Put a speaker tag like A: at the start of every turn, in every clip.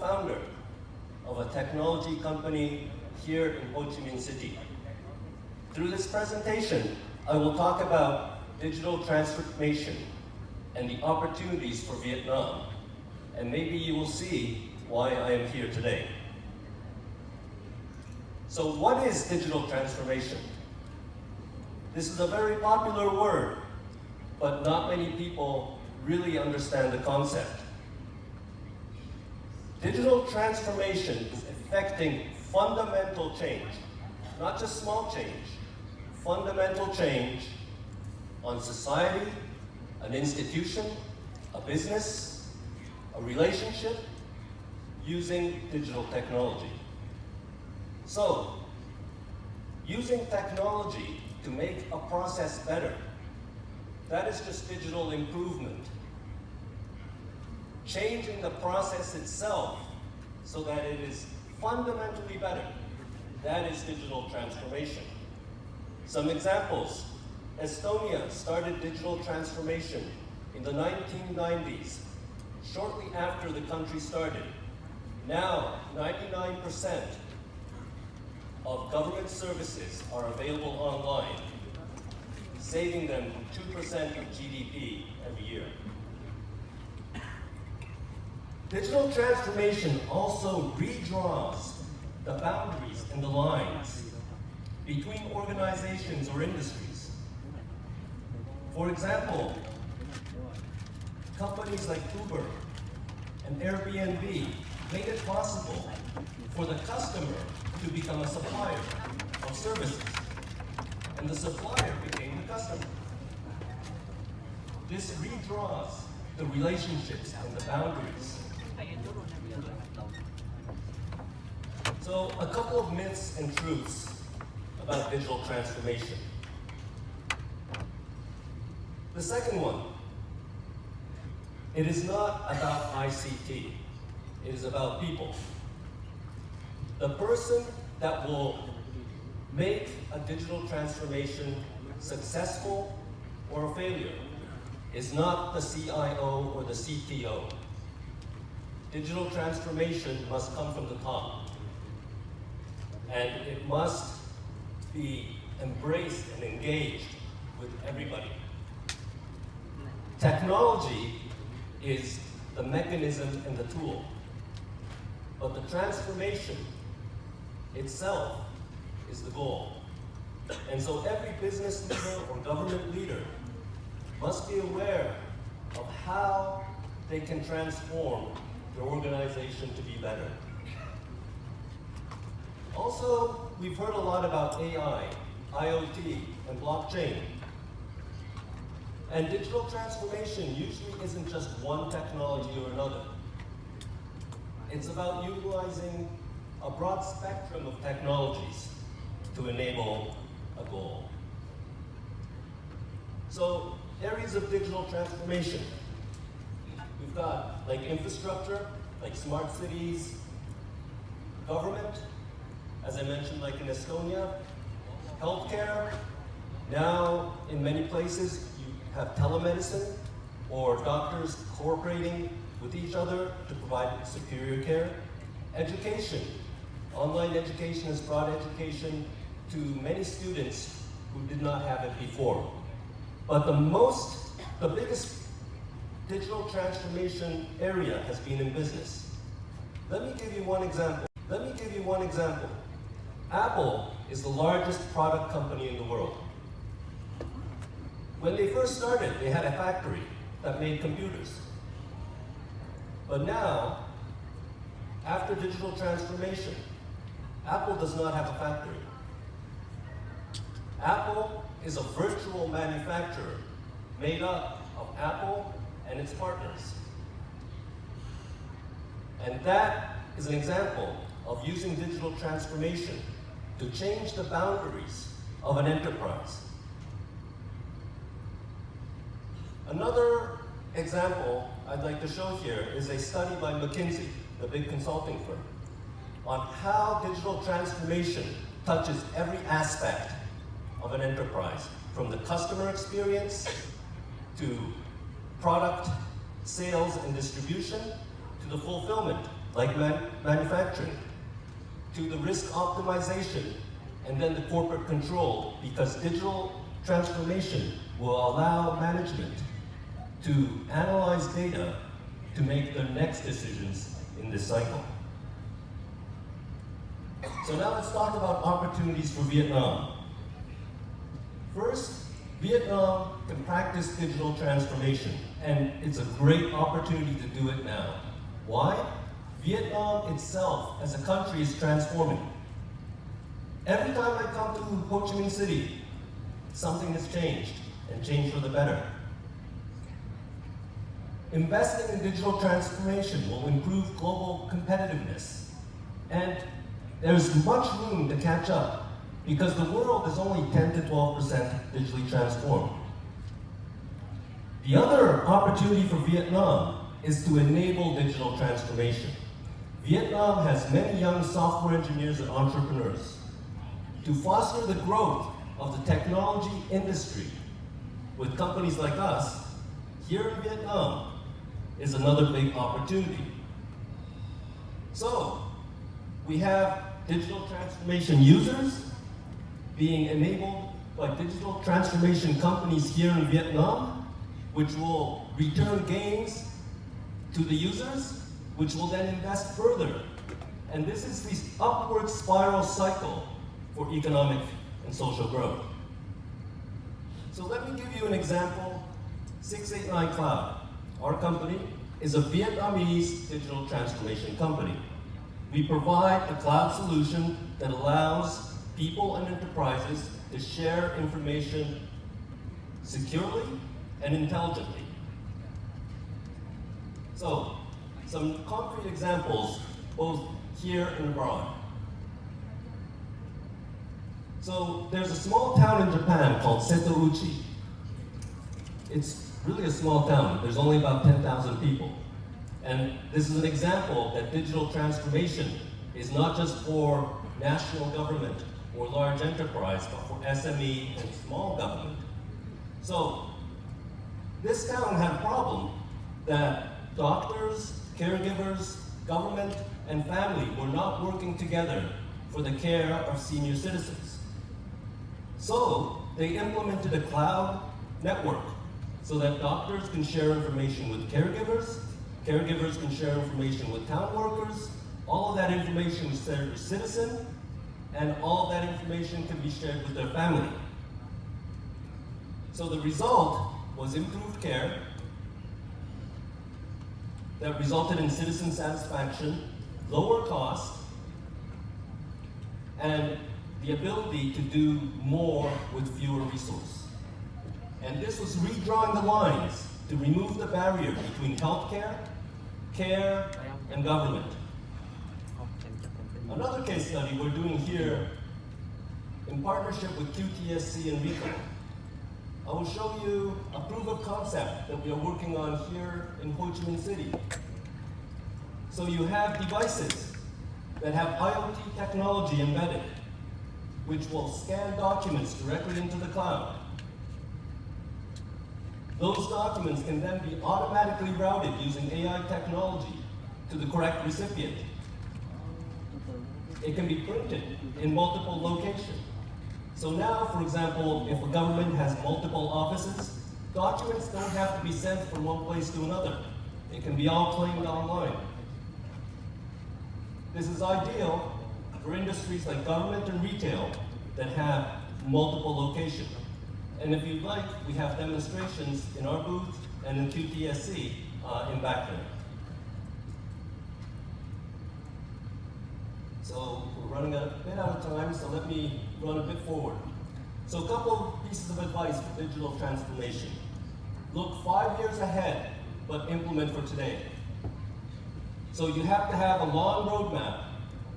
A: founder of a technology company here in Ho Chi Minh City. Through this presentation, I will talk about digital transformation and the opportunities for Vietnam, and maybe you will see why I am here today. So what is digital transformation? This is a very popular word, but not many people really understand the concept. Digital transformation is affecting fundamental change, not just small change, fundamental change on society, an institution, a business, a relationship, using digital technology. So, using technology to make a process better, that is just digital improvement. Changing the process itself so that it is fundamentally better, that is digital transformation. Some examples. Estonia started digital transformation in the 1990s, shortly after the country started. Now, 99% of government services are available online, saving them 2% of GDP every year. Digital transformation also redraws the boundaries and the lines between organizations or industries. For example, companies like Uber and Airbnb made it possible for the customer to become a supplier of services, and the supplier became the customer. This redraws the relationships and the boundaries. So, a couple of myths and truths about digital transformation. The second one, it is not about ICT, it is about people. The person that will make a digital transformation successful or a failure is not the CIO or the CTO. Digital transformation must come from the top, and it must be embraced and engaged with everybody. Technology is the mechanism and the tool, but the transformation itself is the goal. And so every business leader or government leader must be aware of how they can transform their organization to be better. Also, we've heard a lot about AI, IoT, and blockchain. And digital transformation usually isn't just one technology or another. It's about utilizing a broad spectrum of technologies to enable a goal. So, areas of digital transformation. We've got like infrastructure, like smart cities, government, as I mentioned, like in Estonia, healthcare. Now, in many places, you have telemedicine or doctors cooperating with each other to provide superior care. Education. Online education has brought education to many students who did not have it before. But the biggest digital transformation area has been in business. Let me give you one example. Apple is the largest product company in the world. When they first started, they had a factory that made computers. But now, after digital transformation, Apple does not have a factory. Apple is a virtual manufacturer made up of Apple and its partners. And that is an example of using digital transformation to change the boundaries of an enterprise. Another example I'd like to show here is a study by McKinsey, the big consulting firm, on how digital transformation touches every aspect of an enterprise, from the customer experience to product sales and distribution to the fulfillment like manufacturing, to the risk optimization, and then the corporate control, because digital transformation will allow management to analyze data to make their next decisions in this cycle. So now let's talk about opportunities for Vietnam. First, Vietnam can practice digital transformation, and it's a great opportunity to do it now. Why? Vietnam itself as a country is transforming. Every time I come to Ho Chi Minh City, something has changed, and changed for the better. Investing in digital transformation will improve global competitiveness, and there's much room to catch up because the world is only 10 to 12% digitally transformed. The other opportunity for Vietnam is to enable digital transformation. Vietnam has many young software engineers and entrepreneurs. To foster the growth of the technology industry with companies like us here in Vietnam is another big opportunity. So, we have digital transformation users being enabled by digital transformation companies here in Vietnam, which will return gains to the users, which will then invest further. And this is the upward spiral cycle for economic and social growth. So let me give you an example. 689 Cloud, our company, is a Vietnamese digital transformation company. We provide a cloud solution that allows people and enterprises to share information securely and intelligently. So, some concrete examples, both here and abroad. So, there's a small town in Japan called Setouchi. It's really a small town. There's only about 10,000 people. And this is an example that digital transformation is not just for national government or large enterprise, but for SME and small government. So, this town had a problem that doctors, caregivers, government, and family were not working together for the care of senior citizens. So, they implemented a cloud network so that doctors can share information with caregivers, caregivers can share information with town workers, all of that information is shared with citizens, and all of that information can be shared with their family. So the result was improved care that resulted in citizen satisfaction, lower cost, and the ability to do more with fewer resources. And this was redrawing the lines to remove the barrier between healthcare, care, and government. Another case study we're doing here in partnership with QTSC and RICO. I will show you a proof of concept that we are working on here in Ho Chi Minh City. So you have devices that have IoT technology embedded, which will scan documents directly into the cloud. Those documents can then be automatically routed using AI technology to the correct recipient. It can be printed in multiple locations. So now, for example, if a government has multiple offices, documents don't have to be sent from one place to another. It can be all claimed online. This is ideal for industries like government and retail that have multiple locations. And if you'd like, we have demonstrations in our booth and in QTSC in back there. So we're running a bit out of time, so let me run a bit forward. So a couple pieces of advice for digital transformation. Look 5 years ahead, but implement for today. So you have to have a long roadmap,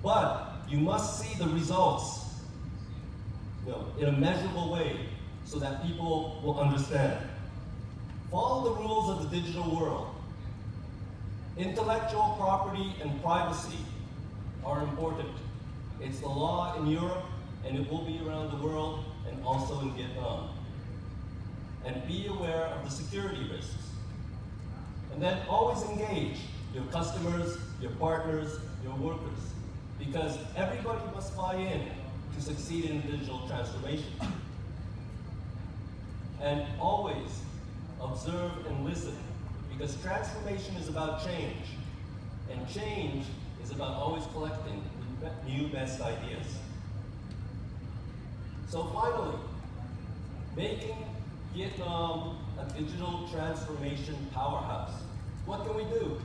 A: but you must see the results in a measurable way so that people will understand. Follow the rules of the digital world. Intellectual property and privacy are important. It's the law in Europe, and it will be around the world, and also in Vietnam. And be aware of the security risks. And then always engage your customers, your partners, your workers, because everybody must buy in to succeed in digital transformation. And always observe and listen, because transformation is about change, and change is about always collecting the new best ideas. So finally, making Vietnam a digital transformation powerhouse. What can we do?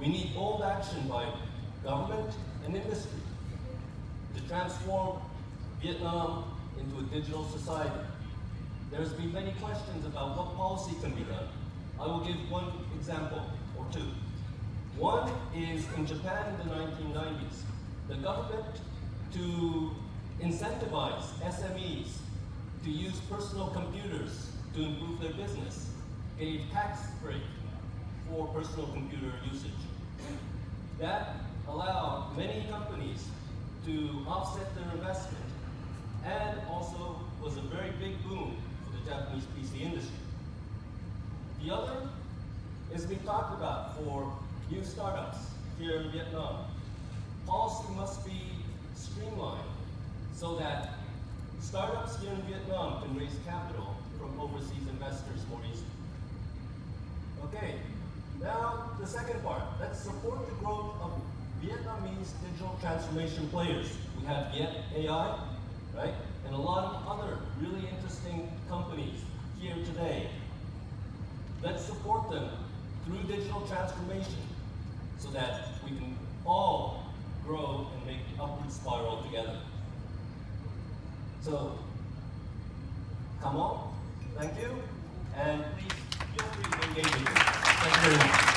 A: We need bold action by government and industry to transform Vietnam into a digital society. There's been many questions about what policy can be done. I will give one example or two. One is in Japan in the 1990s, the government, to incentivize SMEs to use personal computers to improve their business, gave tax break for personal computer usage. That allowed many companies to offset their investment, and also was a very big boom for the Japanese PC industry. The other is being talked about for new startups here in Vietnam. Policy must be streamlined so that startups here in Vietnam can raise capital from overseas investors more easily. Okay, now the second part. Let's support the growth of Vietnamese digital transformation players. We have Viet AI, right? And a lot of other really interesting companies here today. Let's support them through digital transformation so that we can all grow and make the upward spiral together. So, come on, thank you, and please feel free to engage with me. Thank you very much.